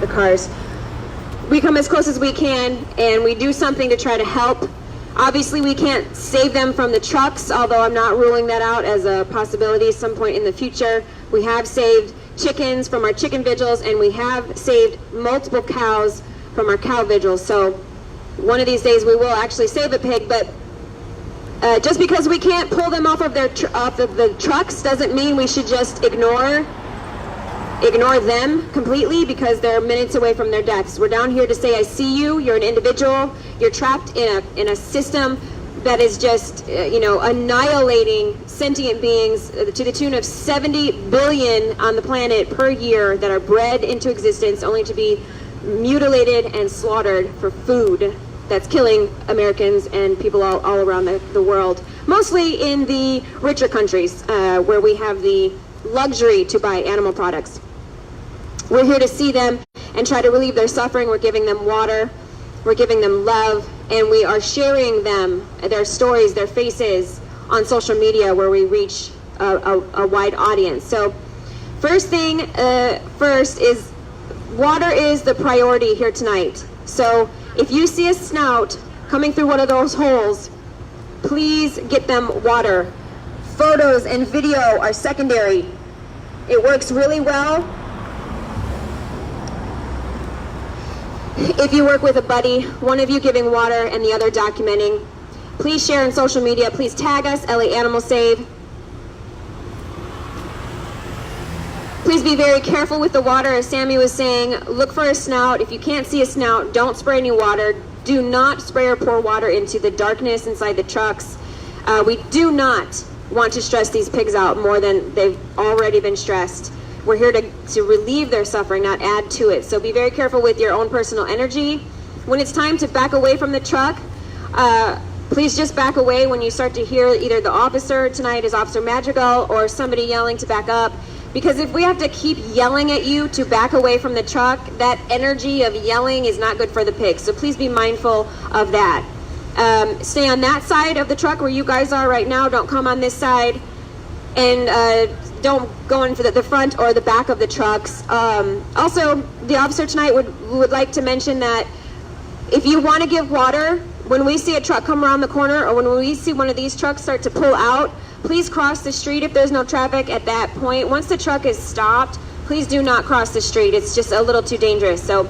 the cars. We come as close as we can, and we do something to try to help. Obviously, we can't save them from the trucks, although I'm not ruling that out as a possibility at some point in the future. We have saved chickens from our chicken vigils, and we have saved multiple cows from our cow vigils. So one of these days we will actually save a pig, but just because we can't pull them off of the trucks doesn't mean we should just ignore them completely, because they're minutes away from their deaths. We're down here to say, I see you, you're an individual, you're trapped in a system that is just, annihilating sentient beings to the tune of 70 billion on the planet per year that are bred into existence only to be mutilated and slaughtered for food. That's killing Americans and people all around the world, mostly in the richer countries where we have the luxury to buy animal products. We're here to see them and try to relieve their suffering. We're giving them water, we're giving them love, and we are sharing them, their stories, their faces on social media where we reach a wide audience. So first thing first is water is the priority here tonight. So if you see a snout coming through one of those holes, please get them water. Photos and video are secondary. It works really well if you work with a buddy, one of you giving water and the other documenting. Please share on social media. Please tag us, LA Animal Save. Please be very careful with the water. As Sammy was saying, look for a snout. If you can't see a snout, don't spray any water. Do not spray or pour water into the darkness inside the trucks. We do not want to stress these pigs out more than they've already been stressed. We're here to relieve their suffering, not add to it. So be very careful with your own personal energy. When it's time to back away from the truck, please just back away when you start to hear either the officer, tonight is Officer Madrigal, or somebody yelling to back up. Because if we have to keep yelling at you to back away from the truck, that energy of yelling is not good for the pigs. So please be mindful of that. Stay on that side of the truck where you guys are right now. Don't come on this side. And don't go into the front or the back of the trucks. Also, the officer tonight would like to mention that if you want to give water, when we see a truck come around the corner or when we see one of these trucks start to pull out, please cross the street if there's no traffic at that point. Once the truck is stopped, please do not cross the street. It's just a little too dangerous. So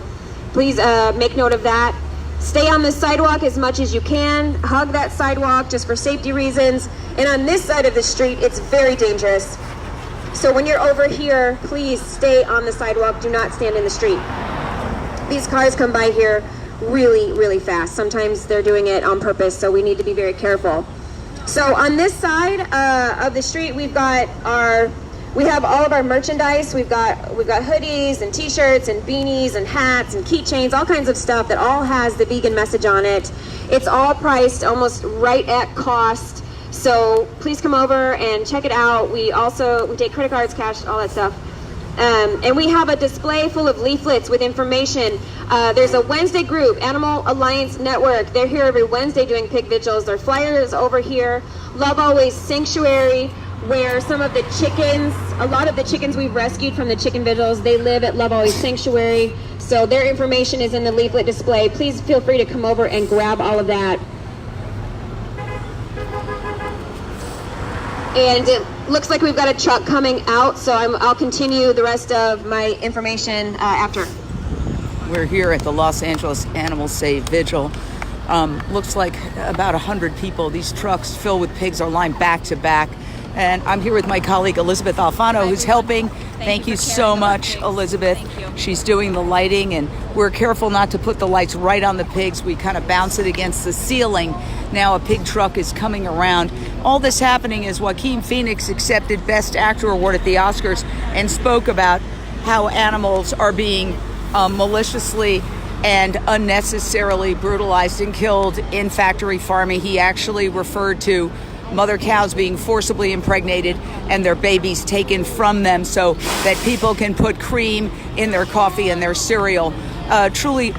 please make note of that. Stay on the sidewalk as much as you can. Hug that sidewalk just for safety reasons. And on this side of the street, it's very dangerous. So when you're over here, please stay on the sidewalk. Do not stand in the street. These cars come by here really, really fast. Sometimes they're doing it on purpose, so we need to be very careful. So on this side of the street, we have all of our merchandise. We've got hoodies and t-shirts and beanies and hats and keychains, all kinds of stuff that all has the vegan message on it. It's all priced almost right at cost. So please come over and check it out. We take credit cards, cash, all that stuff. And we have a display full of leaflets with information. There's a Wednesday group, Animal Alliance Network. They're here every Wednesday doing pig vigils. Their flyer is over here. Love Always Sanctuary, where some of the chickens, a lot of the chickens we've rescued from the chicken vigils, they live at Love Always Sanctuary. So their information is in the leaflet display. Please feel free to come over and grab all of that. And it looks like we've got a truck coming out, so I'll continue the rest of my information after. We're here at the Los Angeles Animal Save Vigil. Looks like about 100 people. These trucks filled with pigs are lined back to back. And I'm here with my colleague, Elizabeth Alfano, who's helping. Thank you so much, Elizabeth. She's doing the lighting, and we're careful not to put the lights right on the pigs. We kind of bounce it against the ceiling. Now a pig truck is coming around. All this happening is Joaquin Phoenix accepted Best Actor Award at the Oscars and spoke about how animals are being maliciously and unnecessarily brutalized and killed in factory farming. He actually referred to mother cows being forcibly impregnated and their babies taken from them so that people can put cream in their coffee and their cereal. Truly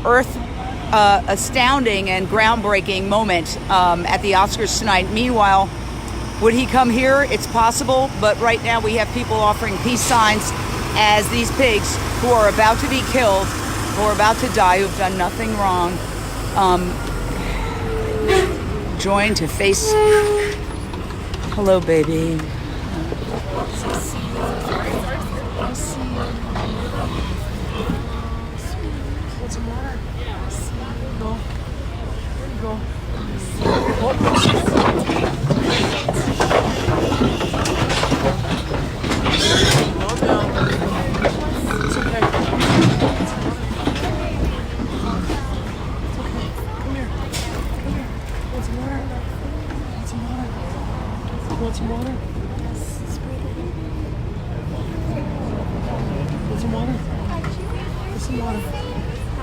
astounding and groundbreaking moment at the Oscars tonight. Meanwhile, would he come here? It's possible, but right now we have people offering peace signs as these pigs who are about to be killed who are about to die, who've done nothing wrong, join to face. Hello, baby. What's the matter? There you go. It's okay. Come here. What's the matter? What's the matter? What's the matter? What's the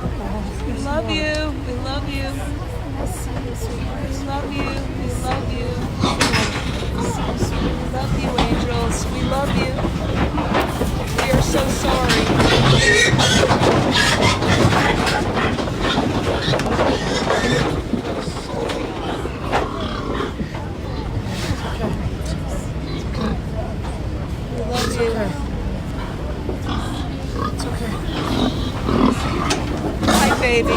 matter? We love you. We love you. We love you. We love you. We love you, angels. We love you. We are so sorry. We love you. It's okay. Hi, baby.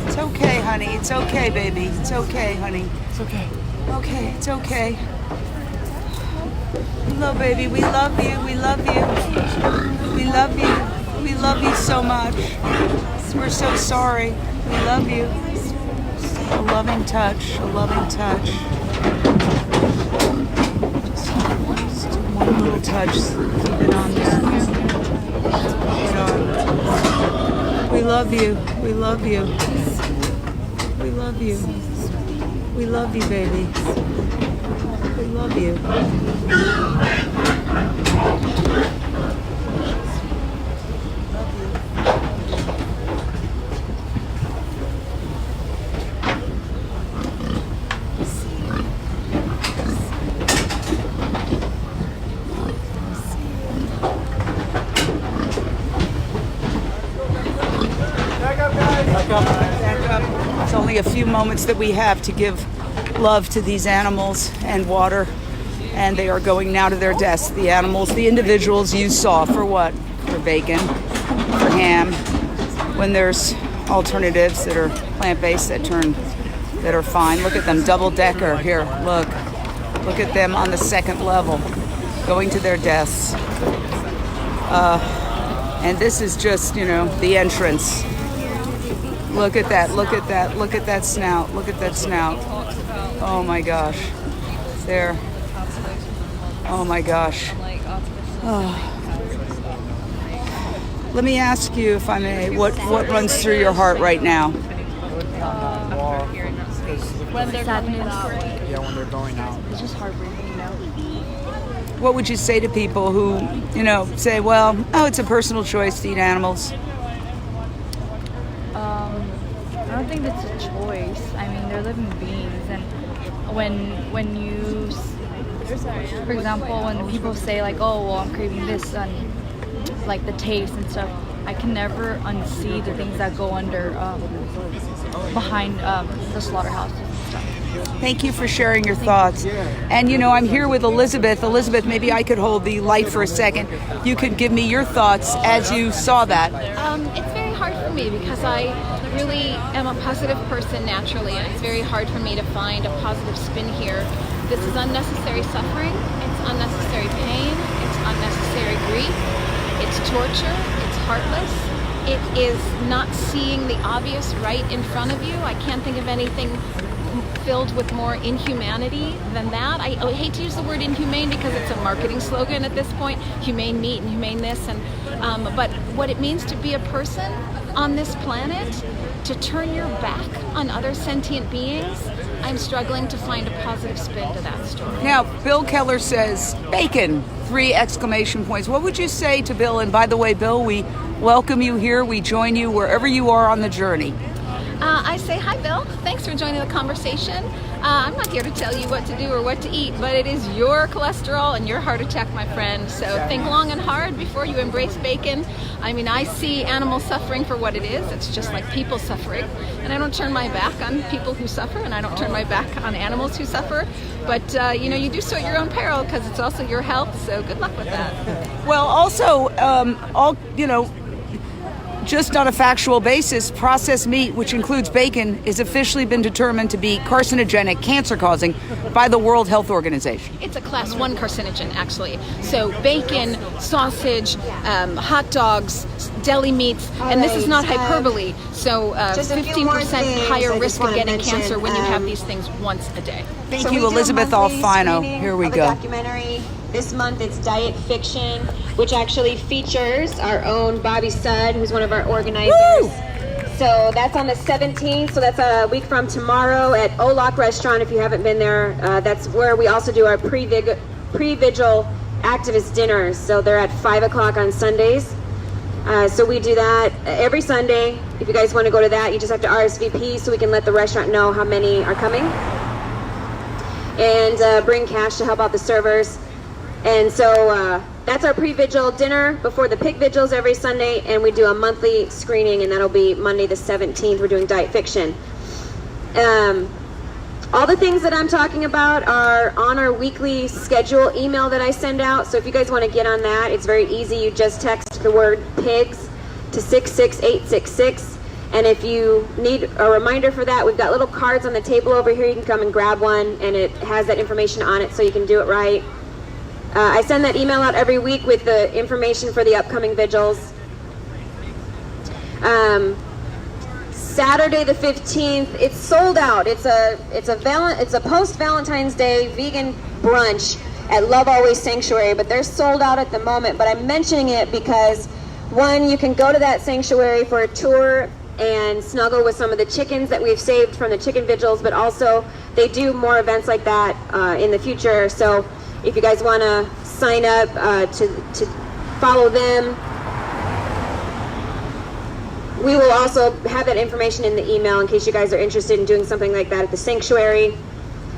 It's okay, honey. It's okay, baby. It's okay, honey. It's okay. Okay, it's okay. Hello, baby. We love you. We love you. We love you. We love you so much. We're so sorry. We love you. A loving touch. A loving touch. Just one little touch. Keep it on there. Keep it on. We love you. We love you. We love you. We love you, baby. We love you. It's only a few moments that we have to give love to these animals and water, and they are going now to their deaths. The animals, the individuals you saw for what? For bacon, for ham, when there's alternatives that are plant-based that are fine. Look at them, double-decker. Here, look at them on the second level, going to their deaths. And this is just, the entrance. Look at that, look at that, look at that snout, look at that snout. Oh my gosh. There. Oh my gosh. Oh. Let me ask you, if I may, what runs through your heart right now? When they're coming out. Yeah, when they're going out. It's just heartbreaking, What would you say to people who, say, well, it's a personal choice to eat animals? I don't think that's a choice. I mean, they're living beings, and when you, for example, when people say like, oh, well, I'm craving this, and like the taste and stuff, I can never unsee the things that go under, behind the slaughterhouses and stuff. Thank you for sharing your thoughts. And I'm here with Elizabeth. Elizabeth, maybe I could hold the light for a second. You could give me your thoughts as you saw that. It's very hard for me because I really am a positive person naturally, and it's very hard for me to find a positive spin here. This is unnecessary suffering, it's unnecessary pain, it's unnecessary grief, it's torture, it's heartless, it is not seeing the obvious right in front of you. I can't think of anything filled with more inhumanity than that. I hate to use the word inhumane because it's a marketing slogan at this point, humane meat and humane this, and but what it means to be a person on this planet, to turn your back on other sentient beings, I'm struggling to find a positive spin to that story. Now, Bill Keller says, bacon, 3 exclamation points. What would you say to Bill? And by the way, Bill, we welcome you here. We join you wherever you are on the journey. I say, hi, Bill. Thanks for joining the conversation. I'm not here to tell you what to do or what to eat, but it is your cholesterol and your heart attack, my friend. So think long and hard before you embrace bacon. I mean, I see animal suffering for what it is. It's just like people suffering. And I don't turn my back on people who suffer, and I don't turn my back on animals who suffer. But, you do so at your own peril because it's also your health. So good luck with that. Well, also, just on a factual basis, processed meat, which includes bacon, has officially been determined to be carcinogenic, cancer-causing by the World Health Organization. It's a class 1 carcinogen, actually. So bacon, sausage, hot dogs, deli meats, and this is not hyperbole. So 15% higher risk of getting cancer when you have these things once a day. Thank you, Elizabeth Alfino. Here we go. Documentary. This month it's Diet Fiction, which actually features our own Bobby Sudd, who's one of our organizers. Woo! So that's on the 17th, so that's a week from tomorrow at Olak Restaurant if you haven't been there. That's where we also do our pre-vigil activist dinners. So they're at 5 o'clock on Sundays. So we do that every Sunday. If you guys want to go to that, you just have to RSVP so we can let the restaurant know how many are coming. And bring cash to help out the servers. And so that's our pre-vigil dinner before the pig vigils every Sunday, and we do a monthly screening, and that'll be Monday the 17th. We're doing Diet Fiction. All the things that I'm talking about are on our weekly schedule email that I send out, so if you guys want to get on that, it's very easy. You just text the word pigs to 66866, and if you need a reminder for that, we've got little cards on the table over here. You can come and grab one, and it has that information on it so you can do it right. I send that email out every week with the information for the upcoming vigils. Saturday the 15th, it's sold out. It's a post-Valentine's Day vegan brunch at Love Always Sanctuary, but they're sold out at the moment. But I'm mentioning it because, one, you can go to that sanctuary for a tour and snuggle with some of the chickens that we've saved from the chicken vigils, but also they do more events like that in the future. So if you guys want to sign up to follow them, we will also have that information in the email in case you guys are interested in doing something like that at the sanctuary.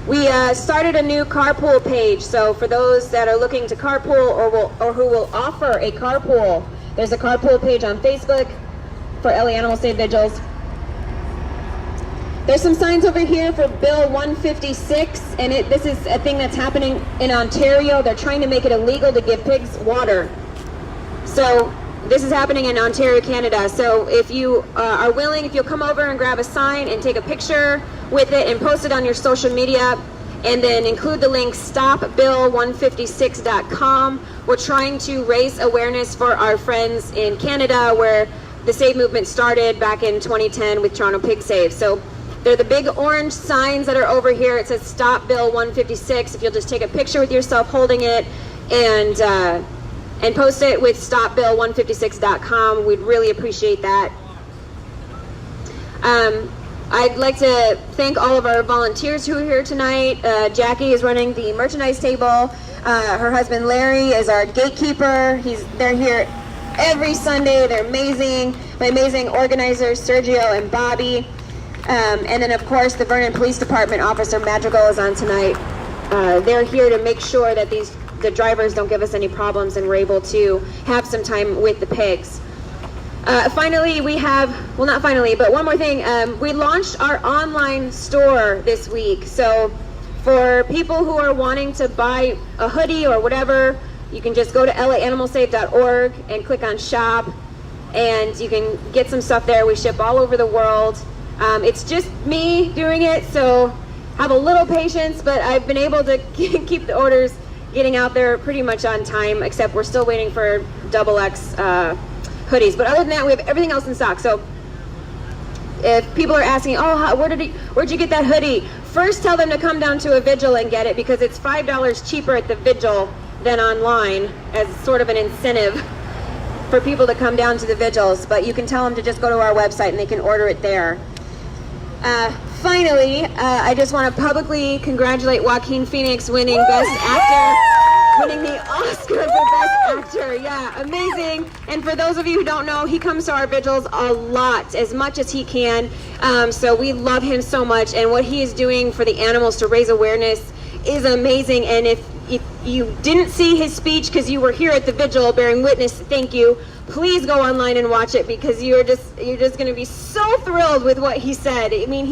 We started a new carpool page, so for those that are looking to carpool or who will offer a carpool, there's a carpool page on Facebook for LA Animal Save Vigils. There's some signs over here for Bill 156, and this is a thing that's happening in Ontario. They're trying to make it illegal to give pigs water. So this is happening in Ontario, Canada. So if you are willing, if you'll come over and grab a sign and take a picture with it and post it on your social media, and then include the link stopbill156.com. We're trying to raise awareness for our friends in Canada where the Save movement started back in 2010 with Toronto Pig Save. So they're the big orange signs that are over here. It says Stop Bill 156. If you'll just take a picture with yourself holding it and post it with stopbill156.com, we'd really appreciate that. I'd like to thank all of our volunteers who are here tonight. Jackie is running the merchandise table. Her husband Larry is our gatekeeper. They're here every Sunday. They're amazing. My amazing organizers, Sergio and Bobby. And then, of course, the Vernon Police Department Officer Madrigal is on tonight. They're here to make sure that the drivers don't give us any problems and we're able to have some time with the pigs. Finally, we have, well, not finally, but one more thing. We launched our online store this week. So for people who are wanting to buy a hoodie or whatever, you can just go to laanimalsave.org and click on shop, and you can get some stuff there. We ship all over the world. It's just me doing it, so have a little patience, but I've been able to keep the orders getting out there pretty much on time, except we're still waiting for XX hoodies. But other than that, we have everything else in stock. So if people are asking, oh, where'd you get that hoodie? First, tell them to come down to a vigil and get it, because it's $5 cheaper at the vigil than online, as sort of an incentive for people to come down to the vigils. But you can tell them to just go to our website and they can order it there. Finally, I just want to publicly congratulate Joaquin Phoenix winning Best Actor, winning the Oscar for Best Actor. Yeah, amazing. And for those of you who don't know, he comes to our vigils a lot, as much as he can. So we love him so much, and what he is doing for the animals to raise awareness is amazing. And if you didn't see his speech because you were here at the vigil bearing witness, thank you. Please go online and watch it, because you're just going to be so thrilled with what he said. I mean,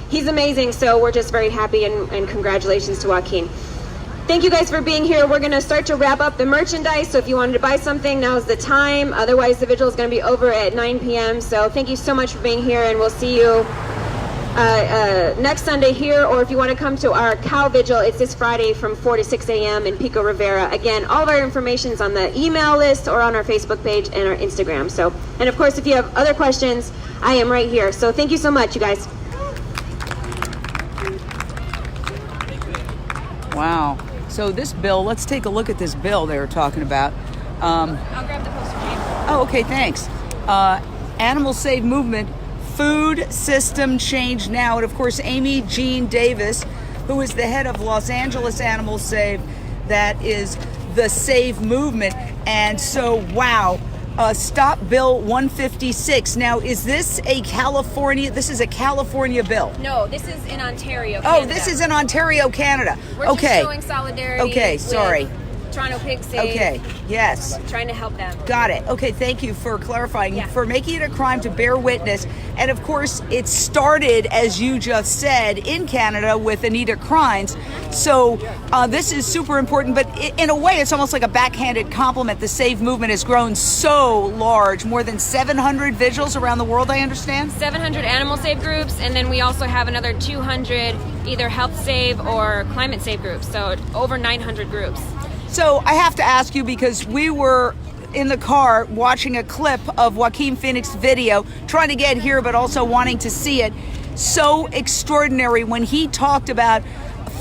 he's amazing. So we're just very happy, and congratulations to Joaquin. Thank you guys for being here. We're going to start to wrap up the merchandise, so if you wanted to buy something, now's the time. Otherwise, the vigil is going to be over at 9 p.m. So thank you so much for being here, and we'll see you next Sunday here, or if you want to come to our cow vigil, it's this Friday from 4 to 6 a.m. in Pico Rivera. Again, all of our information is on the email list or on our Facebook page and our Instagram. So, and of course, if you have other questions, I am right here. So thank you so much, you guys. Wow. So this bill, let's take a look at this bill they were talking about. I'll grab the poster, James. Oh, okay, thanks. Animal Save Movement, Food System Change Now. And of course, Amy Jean Davis, who is the head of Los Angeles Animal Save, that is the Save Movement. And so, wow. Stop Bill 156. Now, is this a California? This is a California bill. No, this is in Ontario, Canada. Oh, this is in Ontario, Canada. We're just showing solidarity. Okay, sorry. Toronto Pig Save. Okay, yes. Trying to help them. Got it. Okay, thank you for clarifying, for making it a crime to bear witness. And of course, it started, as you just said, in Canada with Anita Krines. So this is super important, but in a way, it's almost like a backhanded compliment. The Save movement has grown so large, more than 700 vigils around the world, I understand? 700 animal save groups, and then we also have another 200 either health save or climate save groups, so over 900 groups. So I have to ask you, because we were in the car watching a clip of Joaquin Phoenix video, trying to get here but also wanting to see it. So extraordinary when he talked about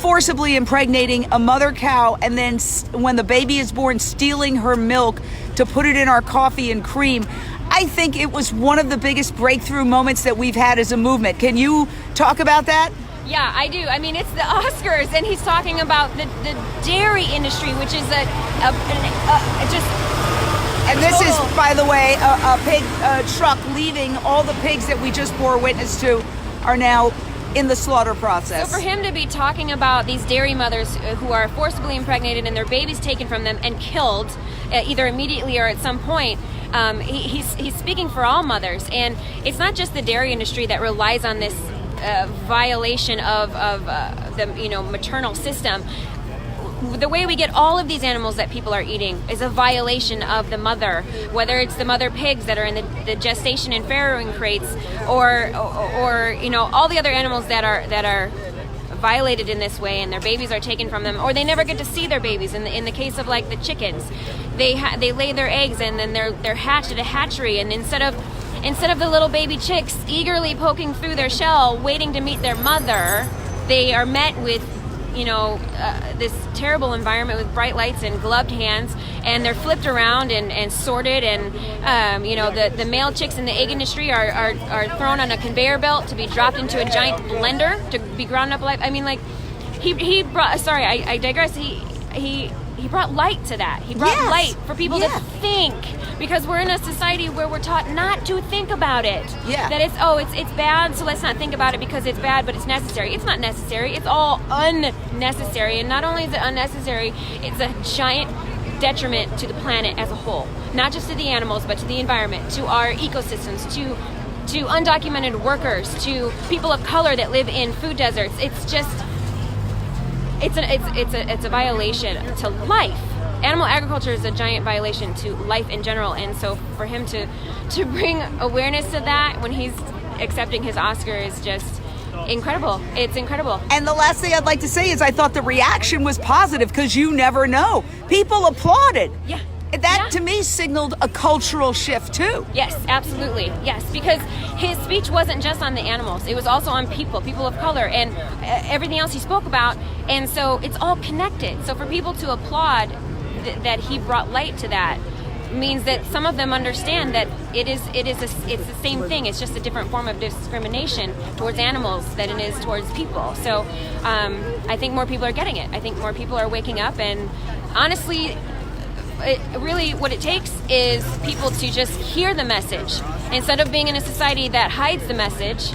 forcibly impregnating a mother cow and then when the baby is born, stealing her milk to put it in our coffee and cream. I think it was one of the biggest breakthrough moments that we've had as a movement. Can you talk about that? Yeah, I do. I mean, it's the Oscars, and he's talking about the dairy industry, which is just... And this is, by the way, a pig truck leaving. All the pigs that we just bore witness to are now in the slaughter process. So for him to be talking about these dairy mothers who are forcibly impregnated and their babies taken from them and killed, either immediately or at some point, he's speaking for all mothers. And it's not just the dairy industry that relies on this violation of the maternal system. The way we get all of these animals that people are eating is a violation of the mother, whether it's the mother pigs that are in the gestation and farrowing crates, or all the other animals that are violated in this way, and their babies are taken from them, or they never get to see their babies. In the case of like the chickens, they lay their eggs and then they're hatched at a hatchery, and instead of the little baby chicks eagerly poking through their shell, waiting to meet their mother, they are met with, this terrible environment with bright lights and gloved hands, and they're flipped around and sorted, and the male chicks in the egg industry are thrown on a conveyor belt to be dropped into a giant blender to be ground up alive. I mean, like, he brought. Sorry, I digress. He brought light to that. He brought light for people to think, because we're in a society where we're taught not to think about it. Yeah. That it's bad, so let's not think about it because it's bad, but it's necessary. It's not necessary. It's all unnecessary. And not only is it unnecessary, it's a giant detriment to the planet as a whole. Not just to the animals, but to the environment, to our ecosystems, to undocumented workers, to people of color that live in food deserts. It's just it's a violation to life. Animal agriculture is a giant violation to life in general, and so for him to bring awareness to that when he's accepting his Oscar is just incredible. It's incredible. And the last thing I'd like to say is I thought the reaction was positive, because you never know. People applauded. Yeah. That to me signaled a cultural shift too. Yes, absolutely. Yes, because his speech wasn't just on the animals. It was also on people of color, and everything else he spoke about. And so it's all connected. So for people to applaud that he brought light to that means that some of them understand that it's the same thing. It's just a different form of discrimination towards animals than it is towards people. So I think more people are getting it. I think more people are waking up, and honestly, really what it takes is people to just hear the message. Instead of being in a society that hides the message,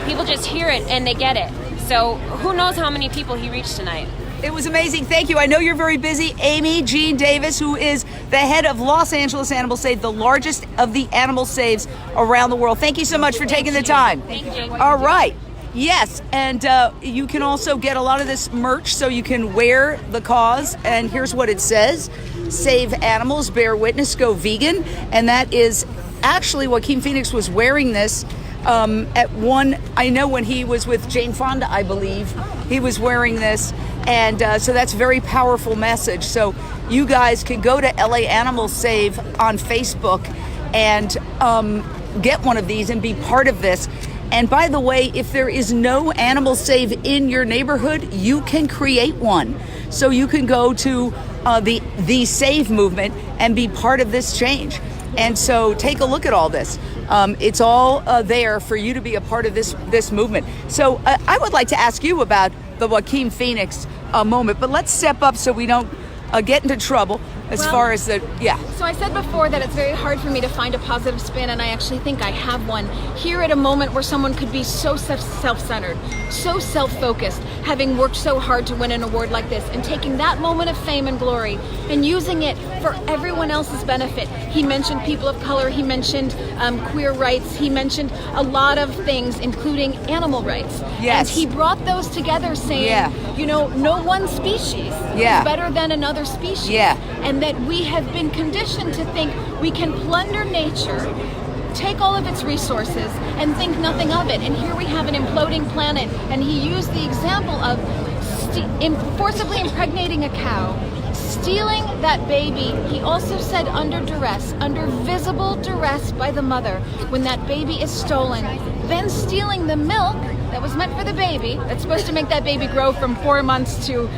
people just hear it and they get it. So who knows how many people he reached tonight. It was amazing. Thank you. I know you're very busy. Amy Jean Davis, who is the head of Los Angeles Animal Save, the largest of the animal saves around the world. Thank you so much for taking the time. Thank you. All right. Yes, and you can also get a lot of this merch so you can wear the cause. And here's what it says: Save animals, bear witness, go vegan. And that is actually Joaquin Phoenix was wearing this at one, I know when he was with Jane Fonda, I believe, he was wearing this. And so that's a very powerful message. So you guys can go to LA Animal Save on Facebook and get one of these and be part of this. And by the way, if there is no Animal Save in your neighborhood, you can create one. So you can go to the Save movement and be part of this change. And so take a look at all this. It's all there for you to be a part of this movement. So I would like to ask you about the Joaquin Phoenix moment, but let's step up so we don't get into trouble as far as the, So I said before that it's very hard for me to find a positive spin, and I actually think I have one. Here at a moment where someone could be so self-centered, so self-focused, having worked so hard to win an award like this, and taking that moment of fame and glory and using it for everyone else's benefit. He mentioned people of color, he mentioned queer rights, he mentioned a lot of things, including animal rights. Yes. And he brought those together saying, you know, no one species is better than another species. And that we have been conditioned to think we can plunder nature, take all of its resources, and think nothing of it. And here we have an imploding planet, and he used the example of forcibly impregnating a cow, stealing that baby. He also said under duress, under visible duress by the mother, when that baby is stolen, then stealing the milk that was meant for the baby, that's supposed to make that baby grow from 4 months to,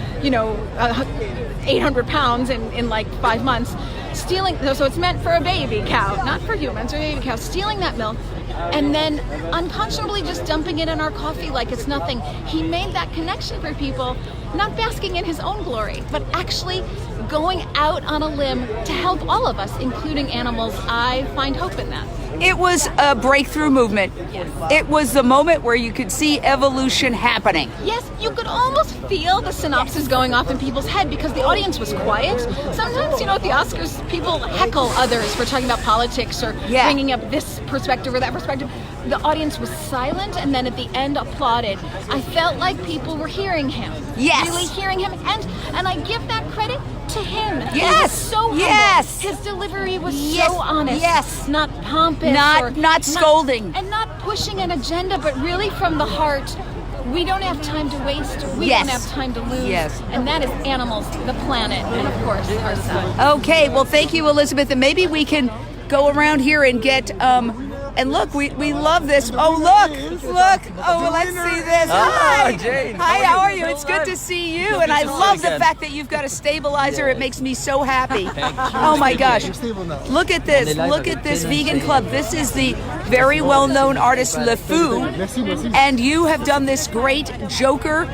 800 pounds in like 5 months. Stealing, so it's meant for a baby cow, not for humans, or a baby cow. Stealing that milk and then unconscionably just dumping it in our coffee like it's nothing. He made that connection for people, not basking in his own glory, but actually going out on a limb to help all of us, including animals. I find hope in that. It was a breakthrough movement. Yes. It was the moment where you could see evolution happening. Yes, you could almost feel the synopsis going off in people's head because the audience was quiet. Sometimes, at the Oscars, people heckle others for talking about politics or bringing up this perspective or that perspective. The audience was silent and then at the end applauded. I felt like people were hearing him. Yes. Really hearing him. And I give that credit to him. Yes. He was so humble. Yes. His delivery was so honest. Yes. Not pompous. Not scolding. And not pushing an agenda, but really from the heart. We don't have time to waste. We don't have time to lose. Yes. And that is animals, the planet, and of course, ourselves. Okay, well, thank you, Elizabeth. And maybe we can go around here and get, and look, we love this. Oh, look. Oh, well, let's see this. Hi. Jane. Hi, how are you? It's good to see you. And I love the fact that you've got a stabilizer. It makes me so happy. Oh, my gosh. Look at this. Look at this vegan club. This is the very well-known artist Le Fou. And you have done this great Joker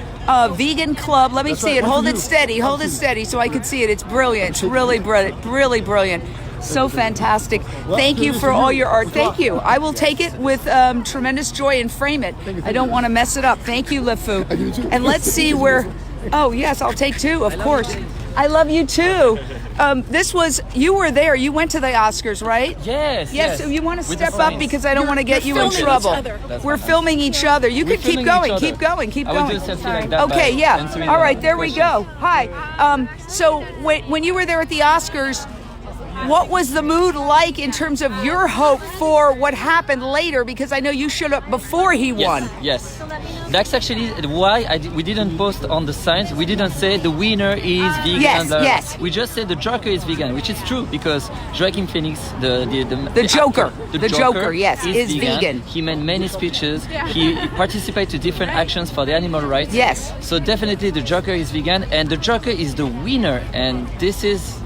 vegan club. Let me see it. Hold it steady. Hold it steady so I can see it. It's brilliant. It's really brilliant. Really brilliant. So fantastic. Thank you for all your art. Thank you. I will take it with tremendous joy and frame it. I don't want to mess it up. Thank you, Le Fou. And let's see where... Oh, yes, I'll take two, of course. I love you too. You were there. You went to the Oscars, right? Yes. So you want to step up because I don't want to get you in trouble. We're filming each other. You could keep going. Keep going. I would do something like that. Okay, yeah. All right, there we go. Hi. So when you were there at the Oscars, what was the mood like in terms of your hope for what happened later? Because I know you showed up before he won. Yes. That's actually why we didn't post on the signs. We didn't say the winner is vegan. Yes. We just said the Joker is vegan, which is true because Joaquin Phoenix, the Joker, actor, the Joker, yes, is vegan. He made many speeches. He participated to different actions for the animal rights. Yes. So definitely the Joker is vegan, and the Joker is the winner. And this is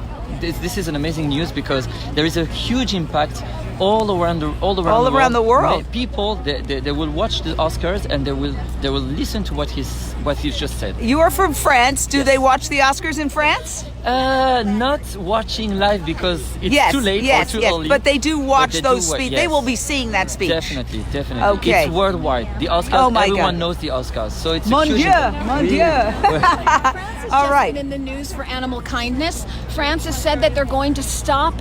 an amazing news because there is a huge impact all around the world. People they will watch the Oscars and they will listen to what he's just said. You are from France. Do they watch the Oscars in France? Not watching live because it's too late or too early. But they do watch those speeches. They will be seeing that speech. Definitely. Okay. It's worldwide. The Oscars, everyone knows the Oscars. So it's Mon Dieu. All right. Been in the news for animal kindness. France has said that they're going to stop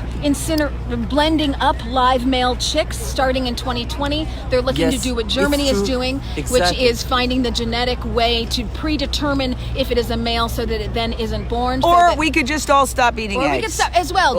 blending up live male chicks starting in 2020. They're looking to do what Germany is doing, which is finding the genetic way to predetermine if it is a male so that it then isn't born. Or we could just all stop eating eggs. Or we could stop as well,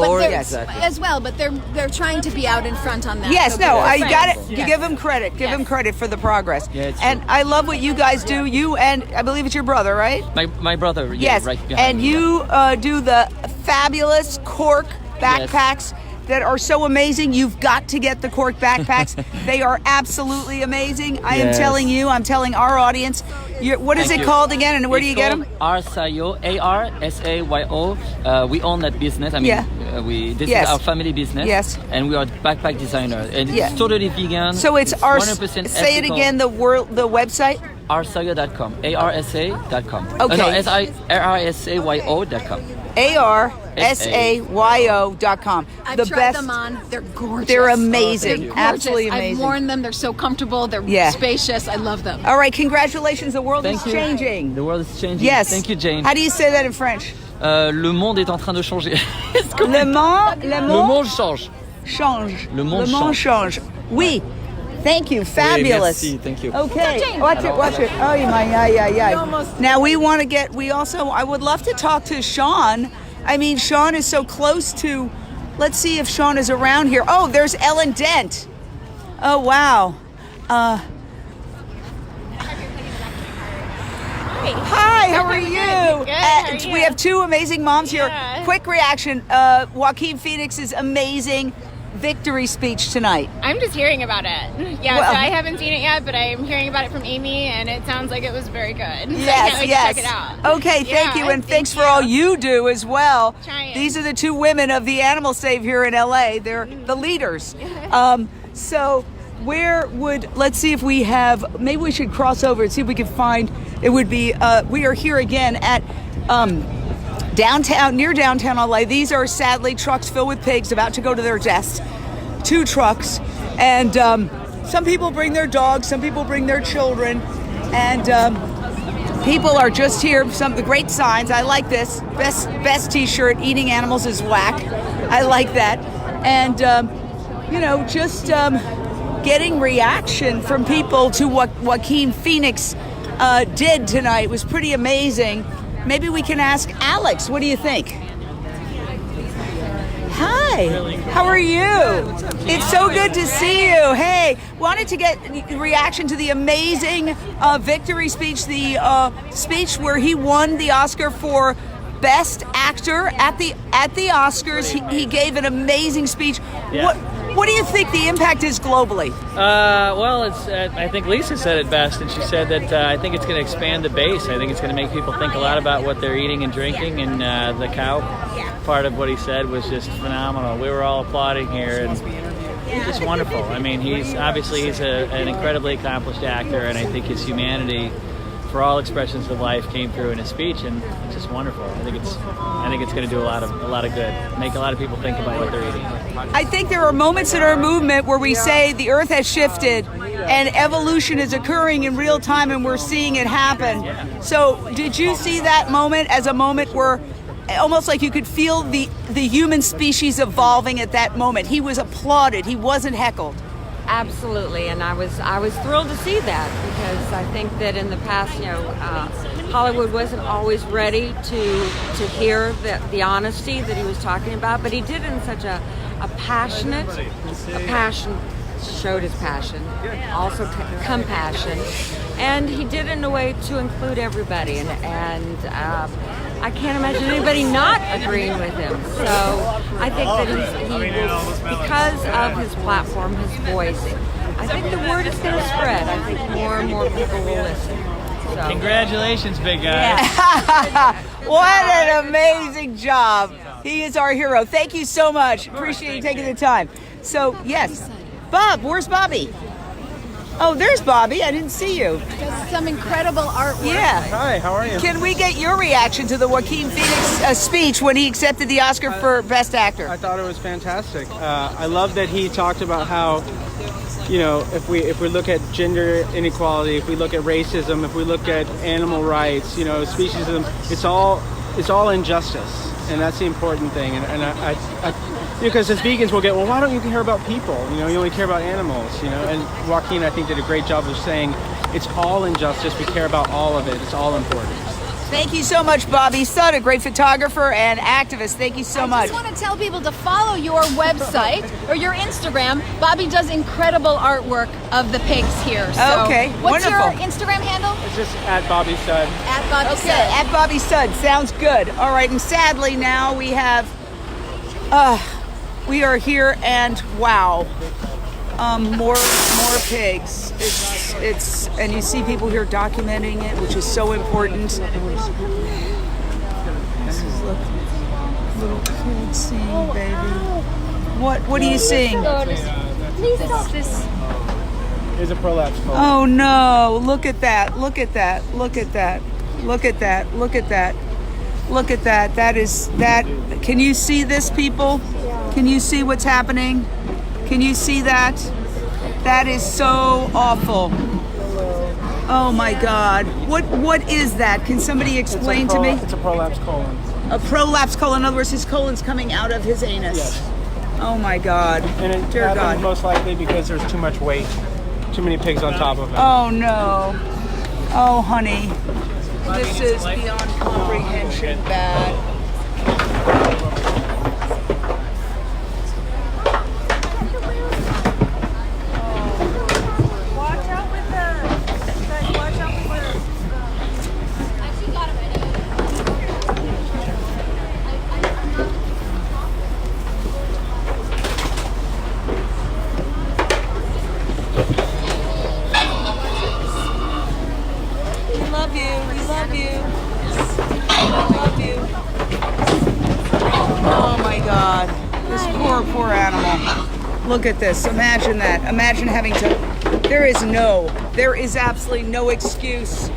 but they're trying to be out in front on that. Yes, so no, I got it. Yes. Give them credit. Give them credit for the progress. Yeah, and I love what you guys do. You and I believe it's your brother, right? My brother. Yes. Right behind and me. you do the fabulous cork backpacks that are so amazing. You've got to get the cork backpacks. They are absolutely amazing. I am telling you. I'm telling our audience. What is it called again, and where do you get them? Arsayo, ARSAYO. We own that business. I mean, this is our family business. Yes. And we are backpack designer, and it's totally vegan. So it's 100% say it again. The website. Arsayo.com. ARSA.com. Okay. No, RSAYO.com. ARSAYO.com. I've tried them on. They're gorgeous. They're amazing. They're gorgeous. Absolutely amazing. I've worn them. They're so comfortable. They're spacious. I love them. All right. Congratulations. The world is Thank you. changing. The world is changing. Yes. Thank you, Jane. How do you say that in French? Le monde est en train de changer. Le monde change. change. Le monde change. Oui. Thank you. Fabulous. Oui, merci. Thank you. Okay. Watch it. Oh, yeah. Now I would love to talk to Sean. I mean, Sean is so close to, let's see if Sean is around here. Oh, there's Ellen Dent. Oh, wow. Hi, how are you? Good, how are you? We have two amazing moms here. Quick reaction. Joaquin Phoenix's amazing victory speech tonight. I'm just hearing about it. Yeah, Well- so I haven't seen it yet, but I'm hearing about it from Amy, and it sounds like it was very good. So I Yes, can't wait yes. to check it out. Okay, thank Yeah, you, and thanks for you. all you do as well. Trying. These are the two women of the Animal Save here in LA. They're the leaders. So let's see if we have, maybe we should cross over and see if we can find, it would be, we are here again at near downtown LA. These are sadly trucks filled with pigs about to go to their deaths. 2 trucks, and some people bring their dogs, some people bring their children, and people are just here. Some of the great signs. I like this. Best T-shirt. Eating animals is whack. I like that. And just getting reaction from people to what Joaquin Phoenix did tonight was pretty amazing. Maybe we can ask Alex. What do you think? Hi, how are you? It's so good to see you. Hey, wanted to get reaction to the amazing victory speech, the speech where he won the Oscar for Best Actor at the Oscars. He gave an amazing speech. Yeah. What do you think the impact is globally? Well, it's. I think Lisa said it best, and she said that I think it's going to expand the base. I think it's going to make people think a lot about what they're eating and drinking, and the cow part of what he said was just phenomenal. We were all applauding here, and just wonderful. I mean, he's an incredibly accomplished actor, and I think his humanity for all expressions of life came through in his speech, and it's just wonderful. I think it's going to do a lot of good, make a lot of people think about what they're eating. I think there are moments in our movement where we say the earth has shifted and evolution is occurring in real time, and we're seeing it happen. So did you see that moment as a moment where almost like you could feel the human species evolving at that moment? He was applauded. He wasn't heckled. Absolutely, and I was thrilled to see that, because I think that in the past, Hollywood wasn't always ready to hear the honesty that he was talking about, but he did it in such a passion, showed his passion, also compassion, and he did it in a way to include everybody, and I can't imagine anybody not agreeing with him. So I think that he will, because of his platform, his voice, I think the word is going to spread. I think more and more people will listen. So. Congratulations, big guy. What an amazing job. He is our hero. Thank you so much. Appreciate you taking the time. So, yes. Bob, where's Bobby? Oh, there's Bobby. I didn't see you. Does some incredible artwork. Yeah. Hi, how are you? Can we get your reaction to the Joaquin Phoenix speech when he accepted the Oscar for Best Actor? I thought it was fantastic. I love that he talked about how, if we look at gender inequality, if we look at racism, if we look at animal rights, speciesism, it's all injustice, and that's the important thing. And because as vegans we'll get, well, why don't you care about people? You know, you only care about animals. You know, and Joaquin, I think, did a great job of saying it's all injustice. We care about all of it. It's all important. Thank you so much, Bobby Sud, a great photographer and activist. Thank you so much. I just want to tell people to follow your website or your Instagram. Bobby does incredible artwork of the pigs here. So Okay, what's wonderful. your Instagram handle? It's just at Bobby Sud. At Bobby Okay, Sud. at Bobby Sud. Sounds good. All right, and sadly now we have, we are here and wow, more pigs. It's and you see people here documenting it, which is so important. This is little kids seeing baby. What are you seeing? Is a prolapse colon. Oh no! Look at that! Look at that! Look at that! Look at that! Look at that! Look at that! That is that. Can you see this, people? Can you see what's happening? Can you see that? That is so awful. Oh my God! What is that? Can somebody explain to me? It's a prolapse colon. A prolapse colon. In other words, his colon's coming out of his anus. Yes. Oh my God! And it Dear happens God! most likely because there's too much weight, too many pigs on top of it. Oh no! Oh honey, this is beyond comprehension bad. Oh my God, this poor animal. Look at this, imagine that. Imagine having to, there is absolutely no excuse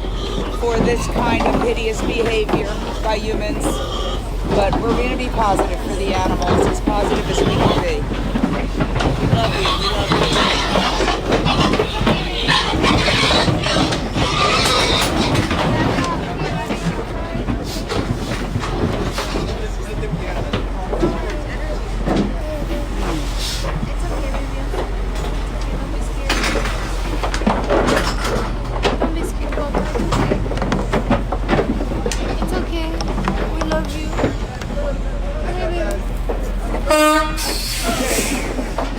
for this kind of hideous behavior by humans. But we're going to be positive for the animals, as positive as we can be. We love you, we love you. It's okay. We love you.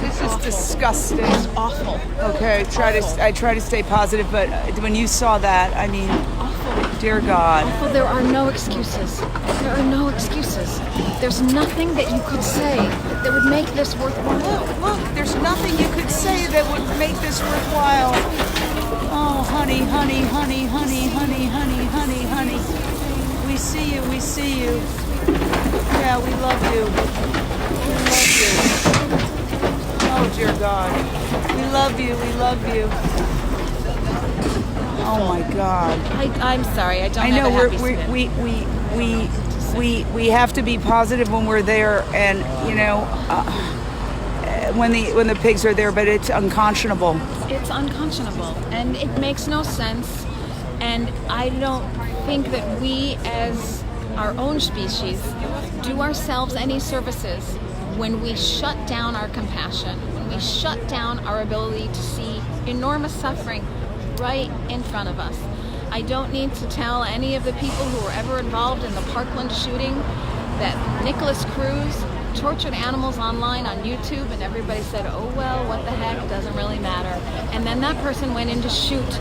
This is disgusting. It's awful. Okay, I try to stay positive, but when you saw that, I mean, dear God. Well, there are no excuses. There are no excuses. There's nothing that you could say that would make this worthwhile. Look, there's nothing you could say that would make this worthwhile. Oh, honey, honey, honey, honey, honey, honey, honey, honey. We see you, we see you. Yeah, we love you. We love you. Oh, dear God. We love you, we love you. Oh my God. I'm sorry, I don't I know have a happy spin. we have to be positive when we're there, and you know, when the pigs are there, but it's unconscionable. It's unconscionable, and it makes no sense. And I don't think that we, as our own species, do ourselves any services when we shut down our compassion, when we shut down our ability to see enormous suffering right in front of us. I don't need to tell any of the people who were ever involved in the Parkland shooting that Nicholas Cruz tortured animals online on YouTube, and everybody said, oh well, what the heck, doesn't really matter. And then that person went in to shoot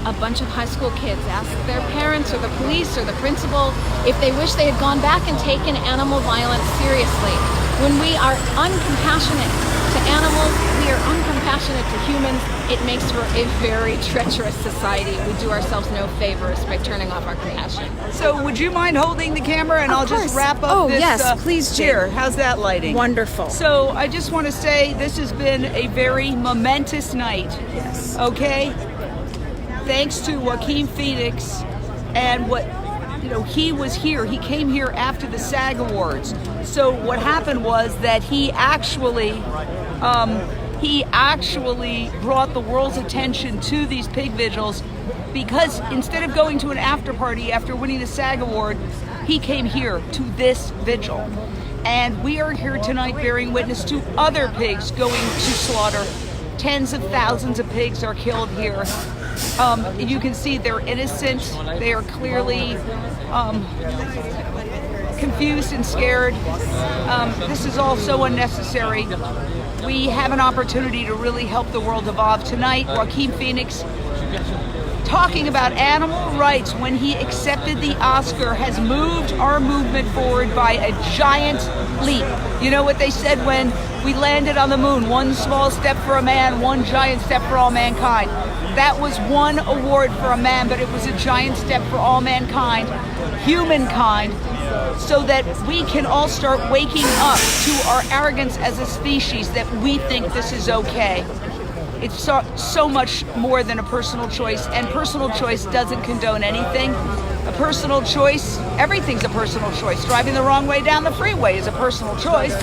a bunch of high school kids, asked their parents or the police or the principal if they wish they had gone back and taken animal violence seriously. When we are uncompassionate to animals, we are uncompassionate to humans, it makes for a very treacherous society. We do ourselves no favors by turning off our compassion. So would you mind holding the camera, and Of I'll course. just wrap up Oh, this yes, please, Jane. chair. How's that lighting? Wonderful. So I just want to say this has been a very momentous night. Yes. Okay? Thanks to Joaquin Phoenix and he was here. He came here after the SAG Awards. So what happened was that he actually brought the world's attention to these pig vigils, because instead of going to an after party after winning the SAG Award, he came here to this vigil. And we are here tonight bearing witness to other pigs going to slaughter. Tens of thousands of pigs are killed here. You can see they're innocent. They are clearly confused and scared. This is all so unnecessary. We have an opportunity to really help the world evolve tonight. Joaquin Phoenix, talking about animal rights when he accepted the Oscar, has moved our movement forward by a giant leap. You know what they said when we landed on the moon? One small step for a man, one giant step for all mankind. That was one award for a man, but it was a giant step for all mankind, humankind, so that we can all start waking up to our arrogance as a species that we think this is okay. It's so much more than a personal choice, and personal choice doesn't condone anything. A personal choice, everything's a personal choice. Driving the wrong way down the freeway is a personal choice.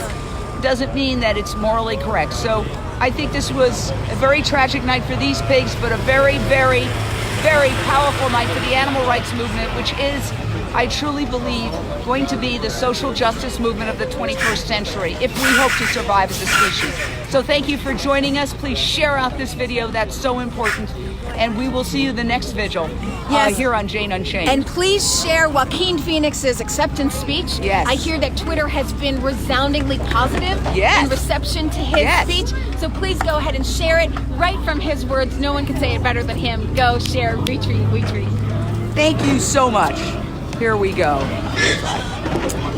Doesn't mean that it's morally correct. So I think this was a very tragic night for these pigs, but a very, very, very powerful night for the animal rights movement, which is, I truly believe, going to be the social justice movement of the 21st century if we hope to survive as a species. So thank you for joining us. Please share out this video. That's so important. And we will see you the next vigil here on Jane Unchained. And please share Joaquin Phoenix's acceptance speech. Yes. I hear that Twitter has been resoundingly positive in reception to his speech. So please go ahead and share it right from his words. No one can say it better than him. Go, share, retweet, retweet. Thank you so much. Here we go.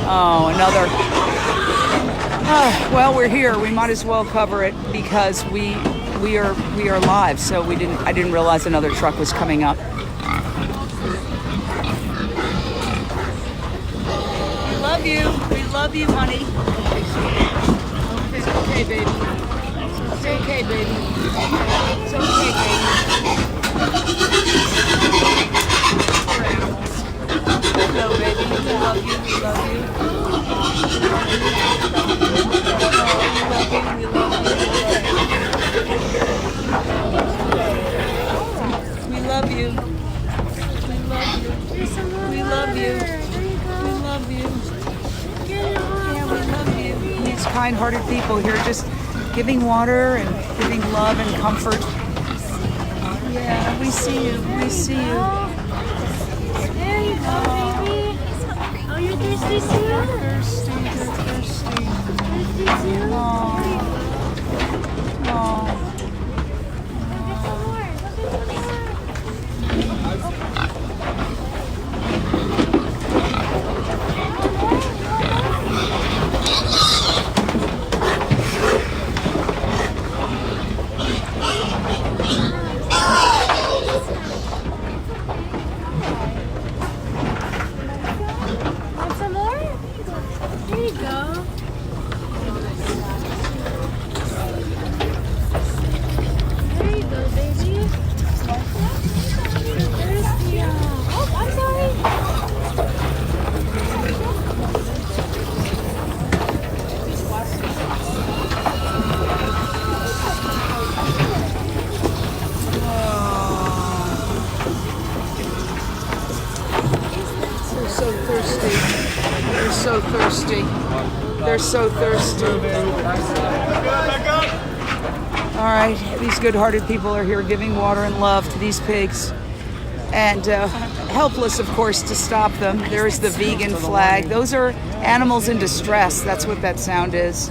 Oh, another. Well, we're here. We might as well cover it because we are live. So I didn't realize another truck was coming up. We love you. We love you, honey. It's okay, baby. It's okay, baby. It's okay, baby. Hello, baby. We love you. We love you. We love you. We love you. We love you. We love you. Yeah, we love you. These kind-hearted people here just giving water and giving love and comfort. Yeah, we see you. We see you. There you go, baby. Oh, you're thirsty too? Thirsty, you're thirsty. Thirsty too? Aww. Aww. Want some more? There you go. There you go, baby. Thirsty. Oh, I'm sorry. They're so thirsty. They're so thirsty. They're so thirsty. All right, these good-hearted people are here giving water and love to these pigs. And helpless, of course, to stop them. There's the vegan flag. Those are animals in distress. That's what that sound is.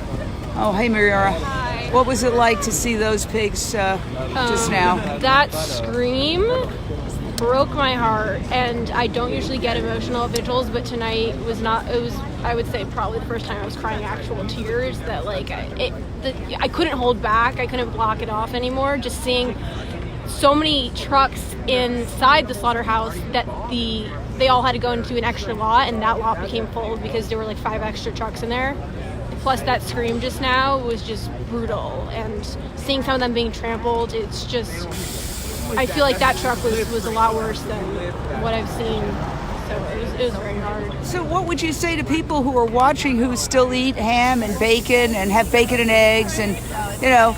Oh, hey, Miriara. Hi. What was it like to see those pigs just now? That scream broke my heart, and I don't usually get emotional at vigils, but tonight was not. It was, I would say, probably the first time I was crying actual tears. That like I couldn't hold back. I couldn't block it off anymore. Just seeing so many trucks inside the slaughterhouse that they all had to go into an extra lot, and that lot became full because there were like 5 extra trucks in there. Plus that scream just now was just brutal, and seeing some of them being trampled, it's just, I feel like that truck was a lot worse than what I've seen. So it was very hard. So what would you say to people who are watching who still eat ham and bacon and have bacon and eggs and, you know,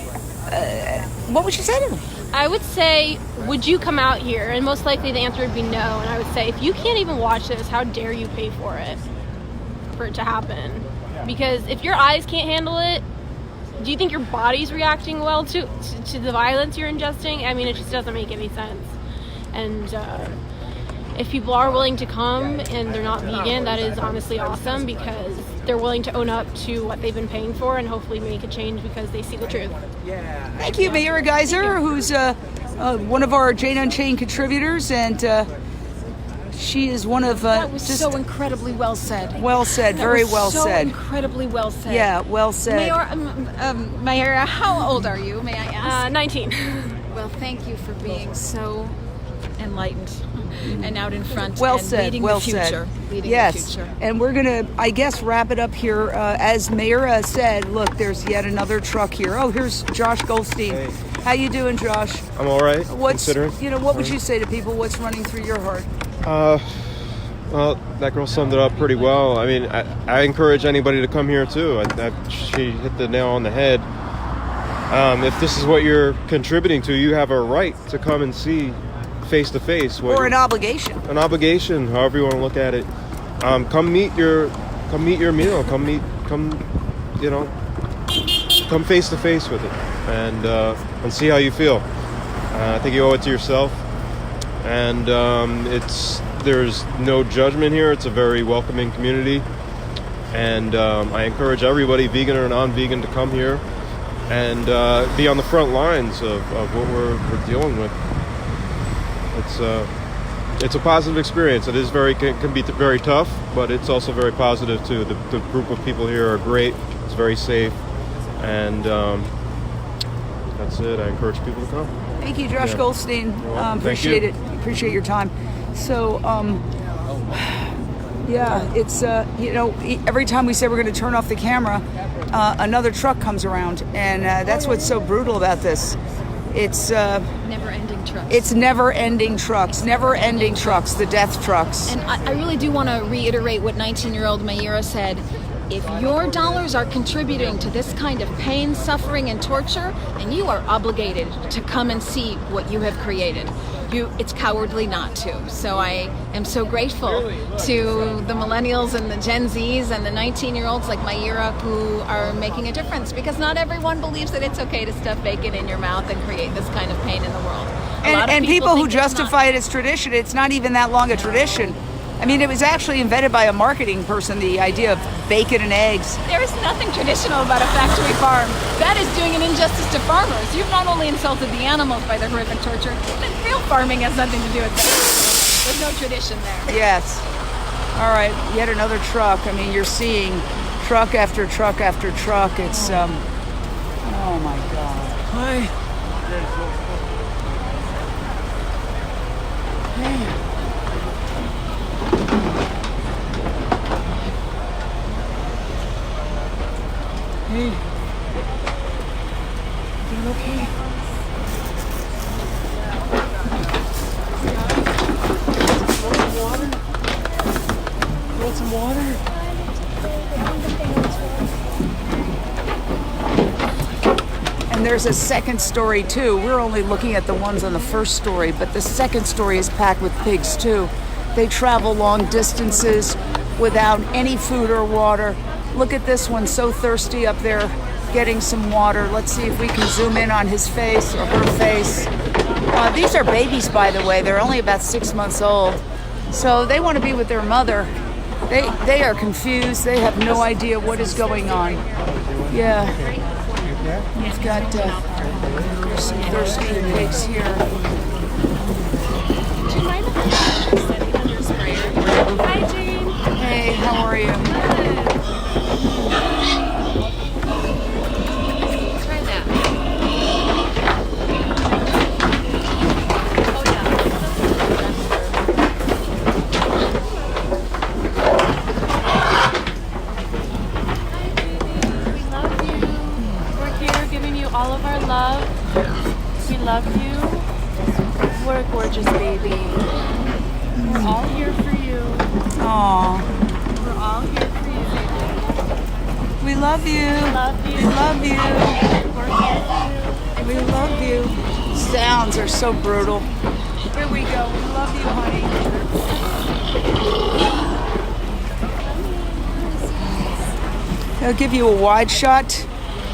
what would you say to them? I would say, would you come out here? And most likely the answer would be no. And I would say, if you can't even watch this, how dare you pay for it to happen? Because if your eyes can't handle it, do you think your body's reacting well to the violence you're ingesting? I mean, it just doesn't make any sense. And if people are willing to come and they're not vegan, that is honestly awesome, because they're willing to own up to what they've been paying for and hopefully make a change because they see the truth. Thank you, Mayra Geyser, who's one of our Jane Unchained contributors, and she is one of that was so incredibly well said. Well said, very well so said. Incredibly well said. Yeah, well said. Mayra, how old are you? May I ask? 19. Well, thank you for being so enlightened and out in front. Well and said. Leading Well the future. said. Leading Yes, the future. and we're gonna, I guess, wrap it up here. As Mayra said, look, there's yet another truck here. Oh, here's Josh Goldstein. Hey. How you doing, Josh? I'm all right. What's considering. What would you say to people? What's running through your heart? Well, that girl summed it up pretty well. I mean, I encourage anybody to come here too. She hit the nail on the head. If this is what you're contributing to, you have a right to come and see face to face. Or an obligation. An obligation, however you want to look at it. Come meet your meal. Come face to face with it, and see how you feel. I think you owe it to yourself. And there's no judgment here. It's a very welcoming community, and I encourage everybody, vegan or non-vegan, to come here and be on the front lines of what we're dealing with. It's a positive experience. It is can be very tough, but it's also very positive too. The group of people here are great. It's very safe, and that's it. I encourage people to come. Thank you, Josh Goldstein. Appreciate it. Appreciate your time. So, it's every time we say we're going to turn off the camera, another truck comes around, and that's what's so brutal about this. It's never-ending trucks. It's never-ending trucks. Never-ending trucks. The death trucks. And I really do want to reiterate what 19-year-old Mayra said. If your dollars are contributing to this kind of pain, suffering, and torture, then you are obligated to come and see what you have created. It's cowardly not to. So I am so grateful to the millennials and the Gen Zs and the 19-year-olds like Mayra who are making a difference, because not everyone believes that it's okay to stuff bacon in your mouth and create this kind of pain in the world. And people who justify it as tradition, it's not even that long a tradition. I mean, it was actually invented by a marketing person, the idea of bacon and eggs. There is nothing traditional about a factory farm. That is doing an injustice to farmers. You've not only insulted the animals by the horrific torture, but real farming has nothing to do with that. There's no tradition there. Yes. All right, yet another truck. I mean, you're seeing truck after truck after truck. It's, oh my God. Hi. Hey. Hey. Doing okay? Want some water? And there's a second story too. We're only looking at the ones on the first story, but the second story is packed with pigs too. They travel long distances without any food or water. Look at this one, so thirsty up there, getting some water. Let's see if we can zoom in on his face or her face. These are babies, by the way. They're only about 6 months old. So they want to be with their mother. They are confused. They have no idea what is going on. Yeah. We've got there's some thirsty pigs here. Do you mind if I setting on your sprayer? Hi, Jane. Hey, how are you? Try that. We love you. We're here giving you all of our love. We love you. We're a gorgeous baby. We're all here for you. Aww. We're all here for you, baby. We love you. We love you. We love you. We're here for you. We love you. Sounds are so brutal. Here we go. We love you, honey. I'll give you a wide shot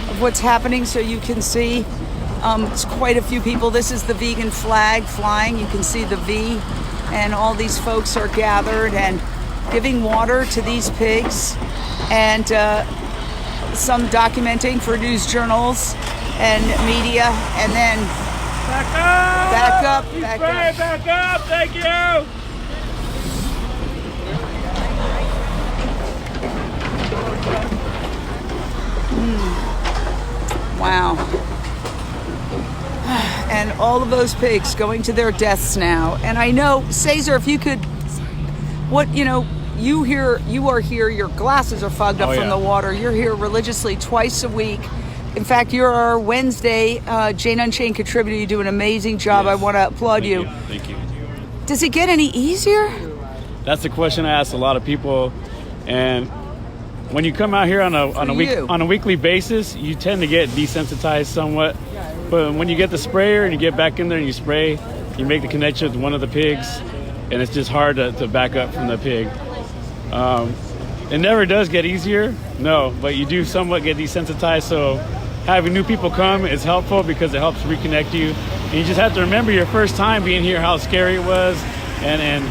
of what's happening so you can see. It's quite a few people. This is the vegan flag flying. You can see the V, and all these folks are gathered and giving water to these pigs, and some documenting for news journals and media, and then back up. Thank you. Wow. And all of those pigs going to their deaths now. And I know, Cesar, if you could, you are here, your glasses are fogged up from the water. You're here religiously twice a week. In fact, you're our Wednesday Jane Unchained contributor. You do an amazing job. Yes. I want to applaud you. Thank you. Does it get any easier? That's the question I ask a lot of people. And when you come out here on a weekly basis, you tend to get desensitized somewhat. But when you get the sprayer and you get back in there and you spray, you make the connection with one of the pigs, and it's just hard to back up from the pig. It never does get easier, no, but you do somewhat get desensitized. So having new people come is helpful because it helps reconnect you. And you just have to remember your first time being here, how scary it was, and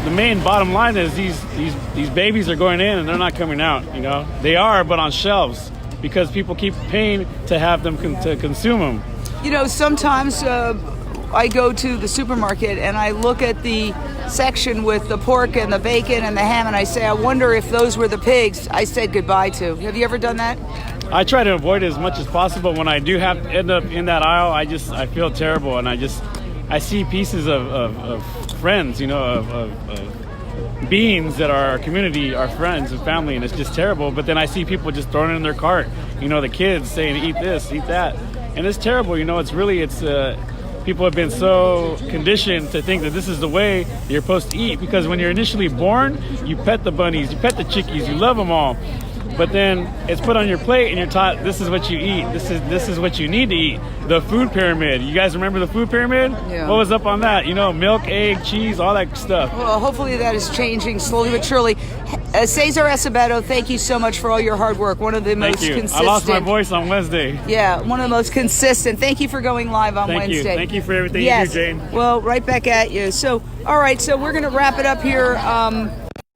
the main bottom line is these babies are going in and they're not coming out. They are, but on shelves because people keep paying to have them to consume them. Sometimes I go to the supermarket and I look at the section with the pork and the bacon and the ham, and I say, I wonder if those were the pigs I said goodbye to. Have you ever done that? I try to avoid it as much as possible. When I do have to end up in that aisle, I feel terrible, and I see pieces of friends, of beings that are our community, our friends and family, and it's just terrible. But then I see people just throwing it in their cart, the kids saying, eat this, eat that. And it's terrible, people have been so conditioned to think that this is the way you're supposed to eat, because when you're initially born, you pet the bunnies, you pet the chickies, you love them all. But then it's put on your plate and you're taught this is what you eat. This is what you need to eat. The food pyramid. You guys remember the food pyramid? Yeah. What was up on that? Milk, egg, cheese, all that stuff. Well, hopefully that is changing slowly but surely. Cesar Acevedo, thank you so much for all your hard work. One of the most consistent. I lost my voice on Wednesday. Yeah, one of the most consistent. Thank you for going live on Wednesday. Thank you for everything you do, Jane. Well, right back at you. So, all right, so we're going to wrap it up here.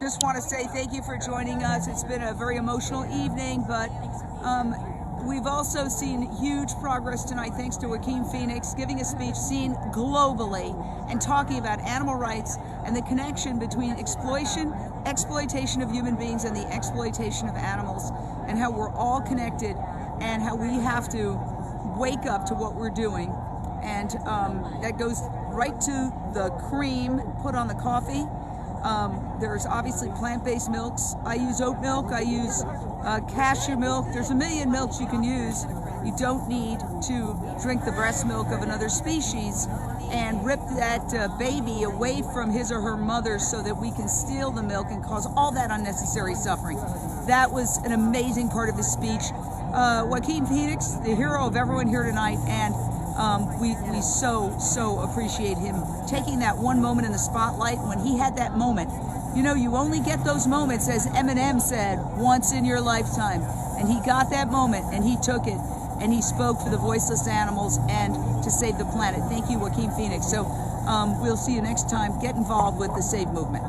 Just want to say thank you for joining us. It's been a very emotional evening, but we've also seen huge progress tonight thanks to Joaquin Phoenix giving a speech seen globally and talking about animal rights and the connection between exploitation of human beings and the exploitation of animals, and how we're all connected and how we have to wake up to what we're doing. And that goes right to the cream put on the coffee. There's obviously plant-based milks. I use oat milk. I use cashew milk. There's a million milks you can use. You don't need to drink the breast milk of another species and rip that baby away from his or her mother so that we can steal the milk and cause all that unnecessary suffering. That was an amazing part of his speech. Joaquin Phoenix, the hero of everyone here tonight, and we so appreciate him taking that one moment in the spotlight. When he had that moment, you only get those moments, as Eminem said, once in your lifetime. And he got that moment and he took it and he spoke for the voiceless animals and to save the planet. Thank you, Joaquin Phoenix. So we'll see you next time. Get involved with the Save movement.